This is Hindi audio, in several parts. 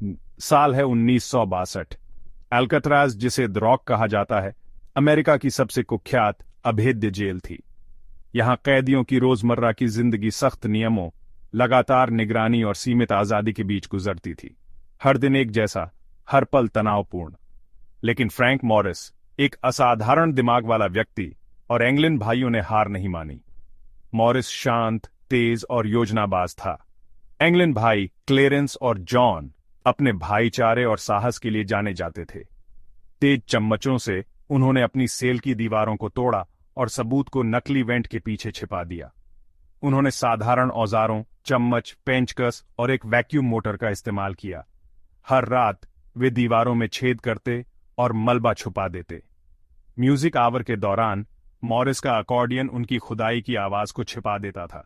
साल है 1962। अल्काट्राज, जिसे द रॉक कहा जाता है, अमेरिका की सबसे कुख्यात अभेद्य जेल थी। यहां कैदियों की रोजमर्रा की जिंदगी सख्त नियमों, लगातार निगरानी और सीमित आजादी के बीच गुजरती थी। हर दिन एक जैसा, हर पल तनावपूर्ण। लेकिन फ्रैंक मॉरिस एक असाधारण दिमाग वाला व्यक्ति, और एंगलिन भाइयों ने हार नहीं मानी। मॉरिस शांत, तेज और योजनाबाज था। एंगलिन भाई क्लेरेंस और जॉन अपने भाईचारे और साहस के लिए जाने जाते थे। तेज चम्मचों से उन्होंने अपनी सेल की दीवारों को तोड़ा और सबूत को नकली वेंट के पीछे छिपा दिया। उन्होंने साधारण औजारों, चम्मच, पेंचकस और एक वैक्यूम मोटर का इस्तेमाल किया। हर रात वे दीवारों में छेद करते और मलबा छुपा देते। म्यूजिक आवर के दौरान मॉरिस का अकॉर्डियन उनकी खुदाई की आवाज को छिपा देता था।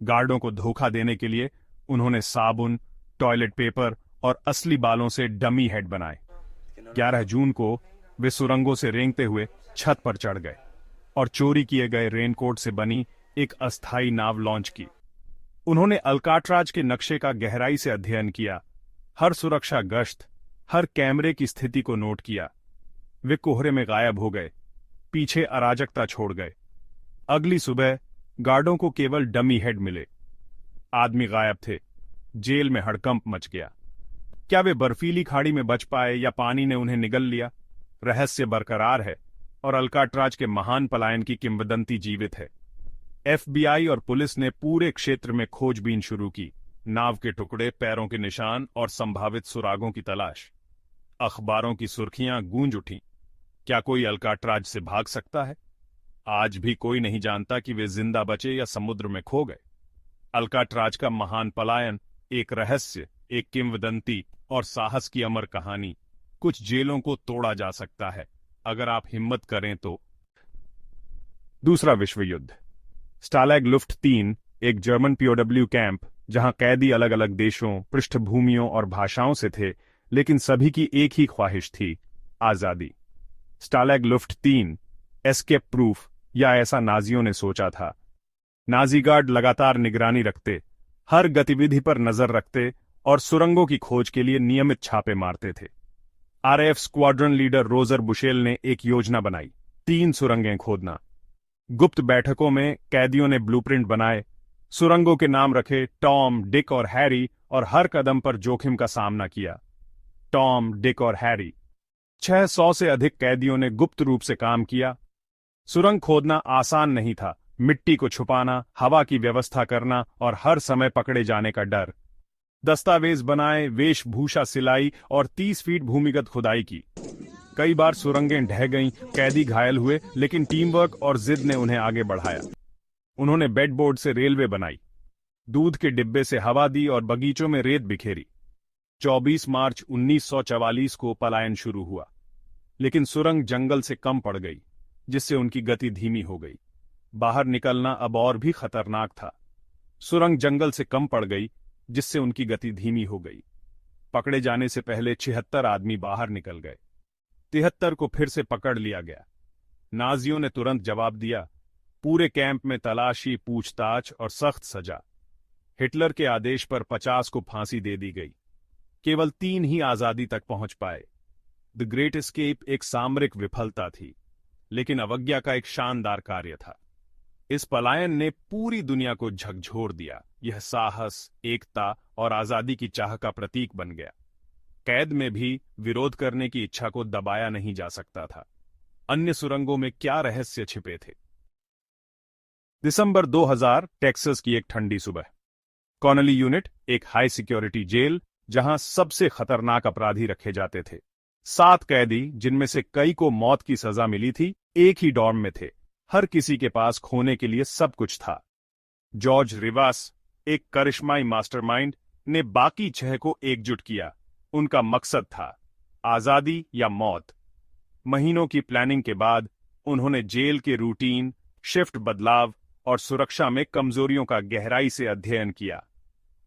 गार्डों को धोखा देने के लिए उन्होंने साबुन, टॉयलेट पेपर और असली बालों से डमी हेड बनाए। 11 जून को वे सुरंगों से रेंगते हुए छत पर चढ़ गए और चोरी किए गए रेनकोट से बनी एक अस्थायी नाव लॉन्च की। उन्होंने अल्काट्राज के नक्शे का गहराई से अध्ययन किया, हर सुरक्षा गश्त, हर कैमरे की स्थिति को नोट किया। वे कोहरे में गायब हो गए, पीछे अराजकता छोड़ गए। अगली सुबह गार्डों को केवल डमी हेड मिले। आदमी गायब थे। जेल में हड़कंप मच गया। क्या वे बर्फीली खाड़ी में बच पाए या पानी ने उन्हें निगल लिया? रहस्य बरकरार है और अल्काट्राज के महान पलायन की किंवदंती जीवित है। एफबीआई और पुलिस ने पूरे क्षेत्र में खोजबीन शुरू की। नाव के टुकड़े, पैरों के निशान और संभावित सुरागों की तलाश। अखबारों की सुर्खियां गूंज उठीं। क्या कोई अल्काट्राज से भाग सकता है? आज भी कोई नहीं जानता कि वे जिंदा बचे या समुद्र में खो गए। अल्काट्राज का महान पलायन एक रहस्य, एक किंवदंती और साहस की अमर कहानी। कुछ जेलों को तोड़ा जा सकता है अगर आप हिम्मत करें तो। दूसरा विश्व युद्ध। स्टालैग लुफ्ट 3 एक जर्मन पीओडब्ल्यू कैंप, जहां कैदी अलग अलग देशों, पृष्ठभूमियों और भाषाओं से थे, लेकिन सभी की एक ही ख्वाहिश थी, आजादी। स्टालैग लुफ्ट 3 एस्केप प्रूफ, या ऐसा नाजियों ने सोचा था। नाजी गार्ड लगातार निगरानी रखते, हर गतिविधि पर नजर रखते और सुरंगों की खोज के लिए नियमित छापे मारते थे। RAF squadron leader Roger bushel ने एक योजना बनाई, 3 सुरंगें खोदना। गुप्त बैठकों में कैदियों ने ब्लूप्रिंट बनाए, सुरंगों के नाम रखे टॉम, डिक और हैरी, और हर कदम पर जोखिम का सामना किया। टॉम, डिक और हैरी। 600 से अधिक कैदियों ने गुप्त रूप से काम किया। सुरंग खोदना आसान नहीं था। मिट्टी को छुपाना, हवा की व्यवस्था करना और हर समय पकड़े जाने का डर। दस्तावेज बनाए, वेशभूषा सिलाई और 30 फीट भूमिगत खुदाई की। कई बार सुरंगें ढह गईं, कैदी घायल हुए, लेकिन टीम वर्क और जिद ने उन्हें आगे बढ़ाया। उन्होंने बेडबोर्ड से रेलवे बनाई, दूध के डिब्बे से हवा दी और बगीचों में रेत बिखेरी। 24 मार्च 1944 को पलायन शुरू हुआ, लेकिन सुरंग जंगल से कम पड़ गई, जिससे उनकी गति धीमी हो गई। बाहर निकलना अब और भी खतरनाक था। सुरंग जंगल से कम पड़ गई, जिससे उनकी गति धीमी हो गई। पकड़े जाने से पहले 76 आदमी बाहर निकल गए। 73 को फिर से पकड़ लिया गया। नाजियों ने तुरंत जवाब दिया। पूरे कैंप में तलाशी, पूछताछ और सख्त सजा। हिटलर के आदेश पर 50 को फांसी दे दी गई। केवल 3 ही आजादी तक पहुंच पाए। द ग्रेट एस्केप एक सामरिक विफलता थी, लेकिन अवज्ञा का एक शानदार कार्य था। इस पलायन ने पूरी दुनिया को झकझोर दिया। यह साहस, एकता और आजादी की चाह का प्रतीक बन गया। कैद में भी विरोध करने की इच्छा को दबाया नहीं जा सकता था। अन्य सुरंगों में क्या रहस्य छिपे थे? दिसंबर 2000, टेक्सास की एक ठंडी सुबह। कॉनली यूनिट, एक हाई सिक्योरिटी जेल जहां सबसे खतरनाक अपराधी रखे जाते थे। 7 कैदी, जिनमें से कई को मौत की सजा मिली थी, एक ही डॉर्म में थे। हर किसी के पास खोने के लिए सब कुछ था। जॉर्ज रिवास, एक करिश्माई मास्टरमाइंड, ने बाकी 6 को एकजुट किया। उनका मकसद था आजादी या मौत। महीनों की प्लानिंग के बाद उन्होंने जेल के रूटीन, शिफ्ट बदलाव और सुरक्षा में कमजोरियों का गहराई से अध्ययन किया।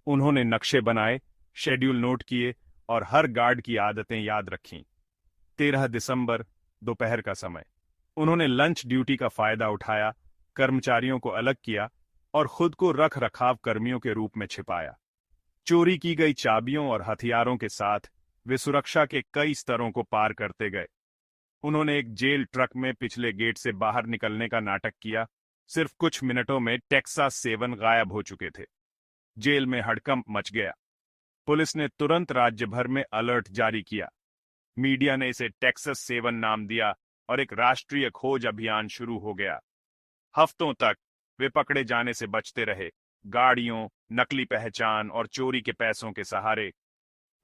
उन्होंने नक्शे बनाए, शेड्यूल नोट किए और हर गार्ड की आदतें याद रखीं। 13 दिसंबर, दोपहर का समय। उन्होंने लंच ड्यूटी का फायदा उठाया, कर्मचारियों को अलग किया और खुद को रख रखाव कर्मियों के रूप में छिपाया। चोरी की गई चाबियों और हथियारों के साथ वे सुरक्षा के कई स्तरों को पार करते गए। उन्होंने एक जेल ट्रक में पिछले गेट से बाहर निकलने का नाटक किया। सिर्फ कुछ मिनटों में टेक्सास 7 गायब हो चुके थे। जेल में हड़कंप मच गया। पुलिस ने तुरंत राज्य भर में अलर्ट जारी किया। मीडिया ने इसे टेक्सास 7 नाम दिया और एक राष्ट्रीय खोज अभियान शुरू हो गया। हफ्तों तक वे पकड़े जाने से बचते रहे। गाड़ियों, नकली पहचान और चोरी के पैसों के सहारे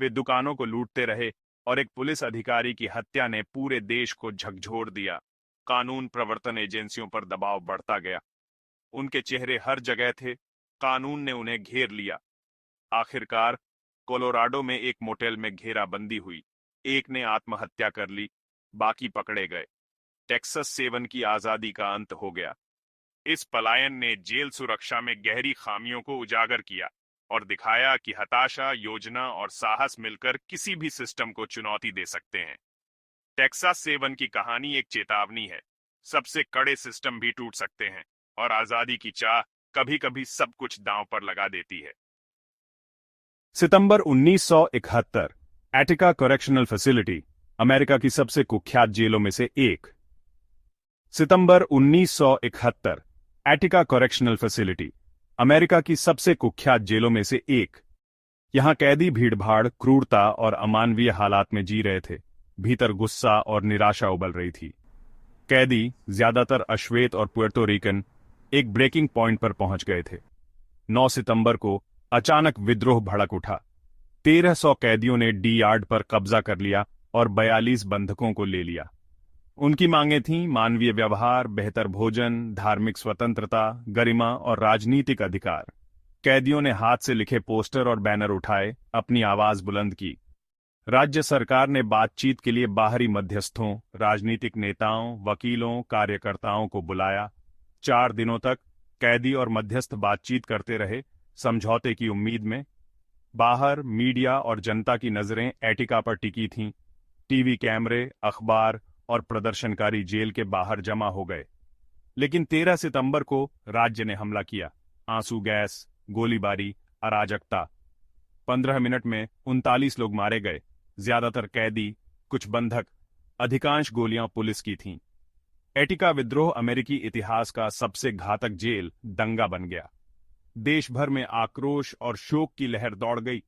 वे दुकानों को लूटते रहे और एक पुलिस अधिकारी की हत्या ने पूरे देश को झकझोर दिया। कानून प्रवर्तन एजेंसियों पर दबाव बढ़ता गया। उनके चेहरे हर जगह थे। कानून ने उन्हें घेर लिया। आखिरकार कोलोराडो में एक मोटेल में घेराबंदी हुई। एक ने आत्महत्या कर ली, बाकी पकड़े गए। टेक्सास 7 की आजादी का अंत हो गया। इस पलायन ने जेल सुरक्षा में गहरी खामियों को उजागर किया और दिखाया कि हताशा, योजना और साहस मिलकर किसी भी सिस्टम को चुनौती दे सकते हैं। टेक्सास 7 की कहानी एक चेतावनी है। सबसे कड़े सिस्टम भी टूट सकते हैं और आजादी की चाह कभी-कभी सब कुछ दांव पर लगा देती है। सितंबर 1971, एटिका करेक्शनल फैसिलिटी, अमेरिका की सबसे कुख्यात जेलों में से एक। सितंबर 1971, एटिका करेक्शनल फैसिलिटी, अमेरिका की सबसे कुख्यात जेलों में से एक। यहां कैदी भीड़भाड़, क्रूरता और अमानवीय हालात में जी रहे थे। भीतर गुस्सा और निराशा उबल रही थी। कैदी, ज्यादातर अश्वेत और पुएर्टो रिकन, एक ब्रेकिंग पॉइंट पर पहुंच गए थे। 9 सितंबर को अचानक विद्रोह भड़क उठा। 1300 कैदियों ने डी यार्ड पर कब्जा कर लिया और 42 बंधकों को ले लिया। उनकी मांगें थीं मानवीय व्यवहार, बेहतर भोजन, धार्मिक स्वतंत्रता, गरिमा और राजनीतिक अधिकार। कैदियों ने हाथ से लिखे पोस्टर और बैनर उठाए, अपनी आवाज बुलंद की। राज्य सरकार ने बातचीत के लिए बाहरी मध्यस्थों, राजनीतिक नेताओं, वकीलों, कार्यकर्ताओं को बुलाया। 4 दिनों तक कैदी और मध्यस्थ बातचीत करते रहे, समझौते की उम्मीद में। बाहर मीडिया और जनता की नजरें एटिका पर टिकी थीं। टीवी कैमरे, अखबार और प्रदर्शनकारी जेल के बाहर जमा हो गए। लेकिन 13 सितंबर को राज्य ने हमला किया। आंसू गैस, गोलीबारी, अराजकता। 15 मिनट में 39 लोग मारे गए, ज्यादातर कैदी, कुछ बंधक। अधिकांश गोलियां पुलिस की थीं। एटिका विद्रोह अमेरिकी इतिहास का सबसे घातक जेल दंगा बन गया। देश भर में आक्रोश और शोक की लहर दौड़ गई।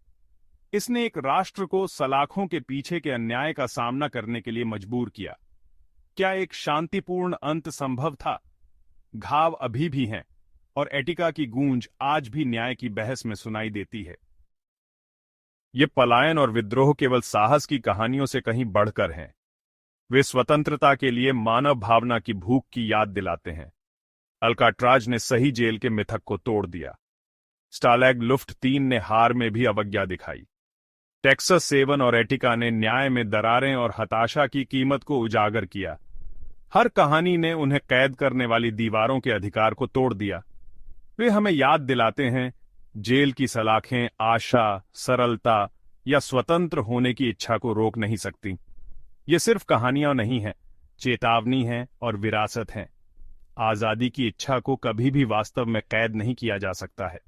इसने एक राष्ट्र को सलाखों के पीछे के अन्याय का सामना करने के लिए मजबूर किया। क्या एक शांतिपूर्ण अंत संभव था? घाव अभी भी हैं और एटिका की गूंज आज भी न्याय की बहस में सुनाई देती है। ये पलायन और विद्रोह केवल साहस की कहानियों से कहीं बढ़कर हैं। वे स्वतंत्रता के लिए मानव भावना की भूख की याद दिलाते हैं। अल्काट्राज ने सही जेल के मिथक को तोड़ दिया। स्टालैग लुफ्ट 3 ने हार में भी अवज्ञा दिखाई। टेक्सास 7 और एटिका ने न्याय में दरारें और हताशा की कीमत को उजागर किया। हर कहानी ने उन्हें कैद करने वाली दीवारों के अधिकार को तोड़ दिया। वे हमें याद दिलाते हैं, जेल की सलाखें आशा, सरलता या स्वतंत्र होने की इच्छा को रोक नहीं सकती। ये सिर्फ कहानियां नहीं हैं, चेतावनी हैं और विरासत हैं। आजादी की इच्छा को कभी भी वास्तव में कैद नहीं किया जा सकता है।